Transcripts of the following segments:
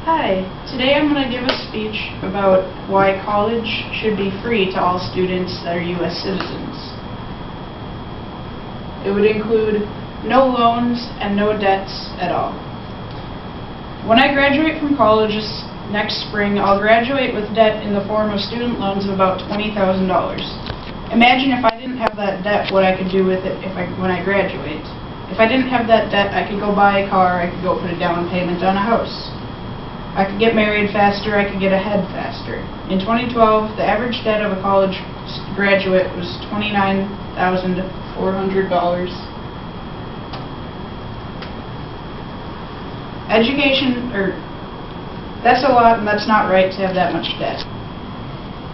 Hi, today I'm going to give a speech about why college should be free to all students that are U.S. citizens. It would include no loans and no debts at all. When I graduate from college next spring, I'll graduate with debt in the form of student loans of about $20,000. Imagine if I didn't have that debt, what I could do with it when I graduate. If I didn't have that debt, I could go buy a car, I could go put a down payment on a house. I could get married faster, I could get ahead faster. In 2012, the average debt of a college graduate was $29,400. That's a lot, and that's not right to have that much debt.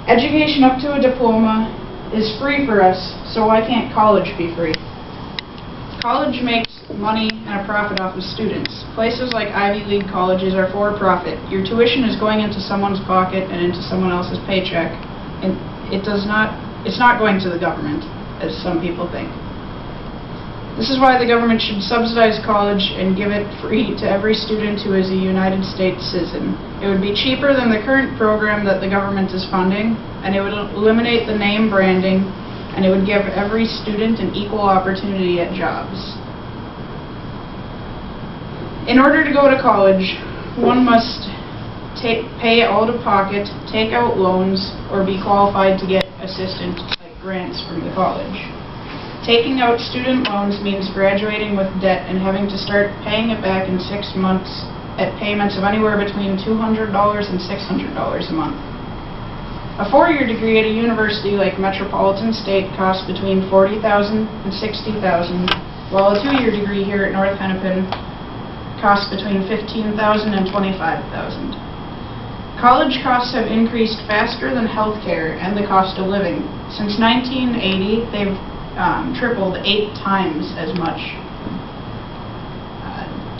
Education up to a diploma is free for us, so why can't college be free? College makes money and a profit off of students. Places like Ivy League colleges are for profit. Your tuition is going into someone's pocket and into someone else's paycheck, and it's not going to the government, as some people think. This is why the government should subsidize college and give it free to every student who is a United States citizen. It would be cheaper than the current program that the government is funding, and it would eliminate the name branding, and it would give every student an equal opportunity at jobs. In order to go to college, one must pay out of pocket, take out loans, or be qualified to get assistance like grants from the college. Taking out student loans means graduating with debt and having to start paying it back in 6 months at payments of anywhere between $200 and $600 a month. A 4-year degree at a university like Metropolitan State costs between $40,000 and $60,000, while a 2-year degree here at North Hennepin costs between $15,000 and $25,000. College costs have increased faster than healthcare and the cost of living. Since 1980, they've tripled 8 times as much.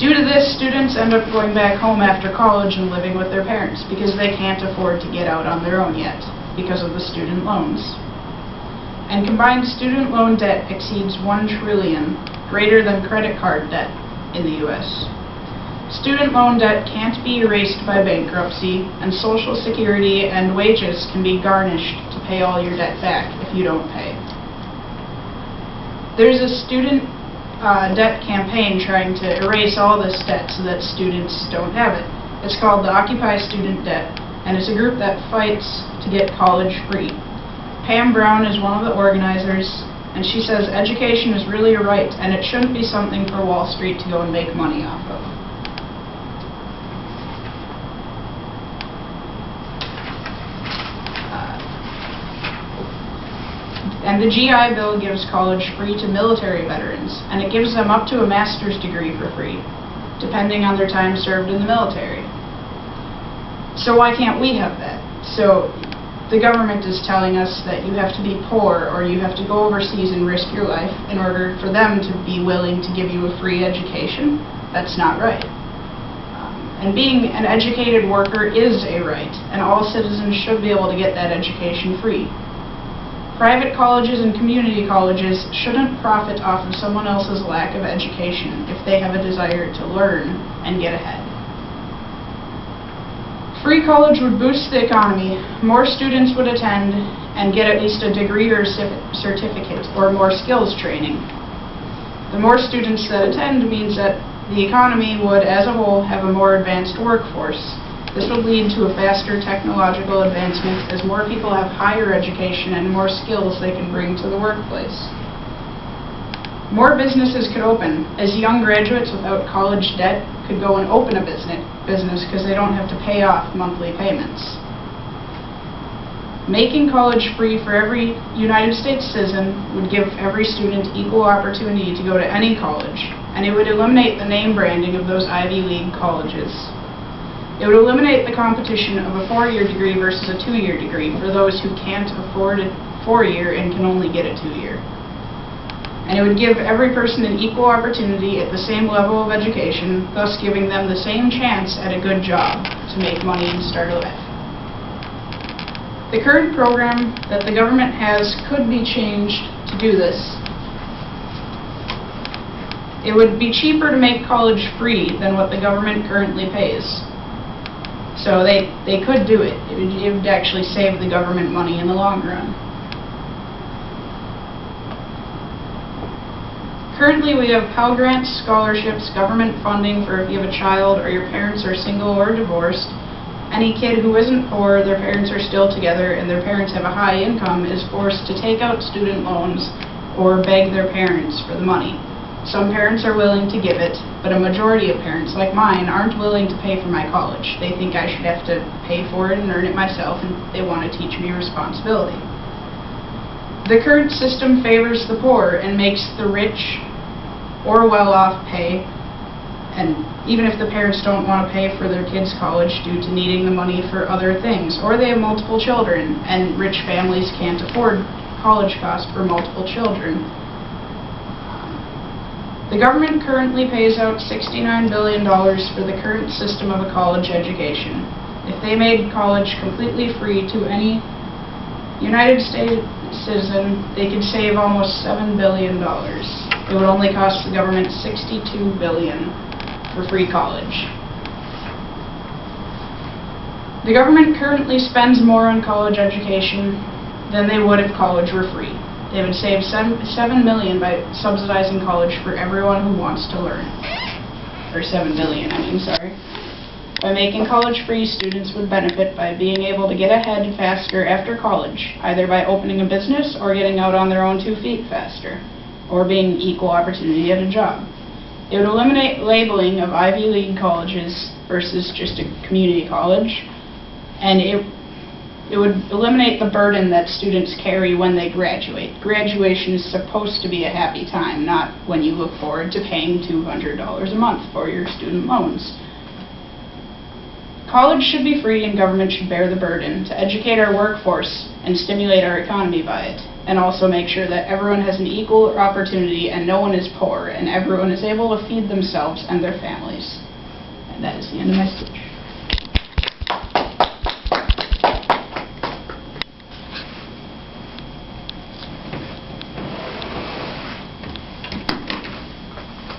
Due to this, students end up going back home after college and living with their parents because they can't afford to get out on their own yet because of the student loans. And combined student loan debt exceeds $1 trillion, greater than credit card debt in the U.S. Student loan debt can't be erased by bankruptcy, and Social Security and wages can be garnished to pay all your debt back if you don't pay. There's a student debt campaign trying to erase all this debt so that students don't have it. It's called the Occupy Student Debt, and it's a group that fights to get college free. Pam Brown is one of the organizers, and she says education is really a right, and it shouldn't be something for Wall Street to go and make money off of. And the GI Bill gives college free to military veterans, and it gives them up to a master's degree for free, depending on their time served in the military. So why can't we have that? So the government is telling us that you have to be poor or you have to go overseas and risk your life in order for them to be willing to give you a free education. That's not right. And being an educated worker is a right, and all citizens should be able to get that education free. Private colleges and community colleges shouldn't profit off of someone else's lack of education if they have a desire to learn and get ahead. Free college would boost the economy, more students would attend and get at least a degree or certificate or more skills training. The more students that attend means that the economy would, as a whole, have a more advanced workforce. This would lead to a faster technological advancement as more people have higher education and more skills they can bring to the workplace. More businesses could open, as young graduates without college debt could go and open a business because they don't have to pay off monthly payments. Making college free for every United States citizen would give every student equal opportunity to go to any college, and it would eliminate the name branding of those Ivy League colleges. It would eliminate the competition of a 4-year degree versus a 2-year degree for those who can't afford a 4-year and can only get a 2-year. And it would give every person an equal opportunity at the same level of education, thus giving them the same chance at a good job to make money and start a life. The current program that the government has could be changed to do this. It would be cheaper to make college free than what the government currently pays. So they could do it. It would actually save the government money in the long run. Currently, we have Pell Grants, scholarships, government funding for if you have a child or your parents are single or divorced. Any kid who isn't poor, their parents are still together, and their parents have a high income is forced to take out student loans or beg their parents for the money. Some parents are willing to give it, but a majority of parents, like mine, aren't willing to pay for my college. They think I should have to pay for it and earn it myself, and they want to teach me responsibility. The current system favors the poor and makes the rich or well-off pay, and even if the parents don't want to pay for their kids' college due to needing the money for other things, or they have multiple children, and rich families can't afford college costs for multiple children. The government currently pays out $69 billion for the current system of a college education. If they made college completely free to any United States citizen, they could save almost $7 billion. It would only cost the government $62 billion for free college. The government currently spends more on college education than they would if college were free. They would save $7 million by subsidizing college for everyone who wants to learn. Or $7 billion, sorry. By making college free, students would benefit by being able to get ahead faster after college, either by opening a business or getting out on their own 2 feet faster, or being equal opportunity at a job. It would eliminate labeling of Ivy League colleges versus just a community college, and it would eliminate the burden that students carry when they graduate. Graduation is supposed to be a happy time, not when you look forward to paying $200 a month for your student loans. College should be free and government should bear the burden to educate our workforce and stimulate our economy by it, and also make sure that everyone has an equal opportunity and no one is poor and everyone is able to feed themselves and their families. And that is the end of my speech.